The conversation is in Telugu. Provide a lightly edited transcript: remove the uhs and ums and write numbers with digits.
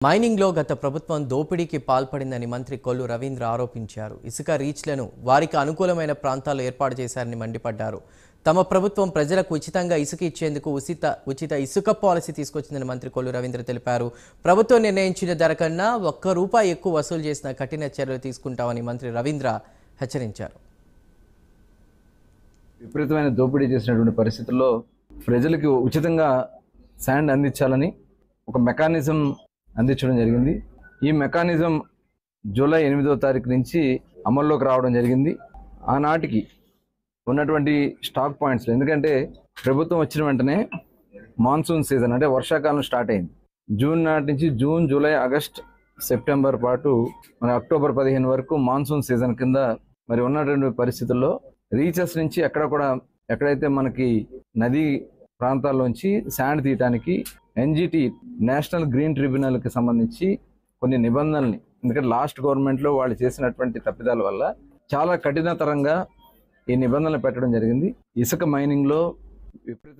మైనింగ్లో గత ప్రభుత్వం దోపిడీకి పాల్పడిందని మంత్రి కొల్లు రవీంద్ర ఆరోపించారు. ఇసుక రీచ్లను వారికి అనుకూలమైన ప్రాంతాల్లో ఏర్పాటు చేశారని మండిపడ్డారు. తమ ప్రభుత్వం ప్రజలకు ఉచితంగా ఇసుక ఇచ్చేందుకు ఉచిత ఇసుక పాలసీ తీసుకొచ్చిందని మంత్రి కొల్లు రవీంద్ర తెలిపారు. ప్రభుత్వం నిర్ణయించిన ధర కన్నా ₹1 ఎక్కువ వసూలు చేసిన కఠిన చర్యలు తీసుకుంటామని మంత్రి రవీంద్ర హెచ్చరించారు. విపరీతమైన దోపిడీ చేసినటువంటి పరిస్థితుల్లో ప్రజలకు ఉచితంగా శాండ్ అందించాలని ఒక మెకానిజం అందించడం జరిగింది. ఈ మెకానిజం జూలై 8వ తారీఖు నుంచి అమల్లోకి రావడం జరిగింది. ఆనాటికి ఉన్నటువంటి స్టాక్ పాయింట్స్, ఎందుకంటే ప్రభుత్వం వచ్చిన వెంటనే మాన్సూన్ సీజన్ అంటే వర్షాకాలం స్టార్ట్ అయింది. జూన్ నాటి నుంచి జూన్, జూలై, ఆగస్ట్, సెప్టెంబర్ పాటు మన అక్టోబర్ 15 వరకు మాన్సూన్ సీజన్ కింద మరి ఉన్నటువంటి పరిస్థితుల్లో రీచెస్ నుంచి ఎక్కడైతే మనకి నదీ ప్రాంతాల్లోంచి శాండ్ తీయటానికి ఎన్జిటి నేషనల్ గ్రీన్ ట్రిబ్యునల్కి సంబంధించి కొన్ని నిబంధనల్ని, ఎందుకంటే లాస్ట్ గవర్నమెంట్లో వాళ్ళు చేసినటువంటి తప్పిదాల వల్ల చాలా కఠినతరంగా ఈ నిబంధనలు పెట్టడం జరిగింది. ఇసుక మైనింగ్లో విపరీత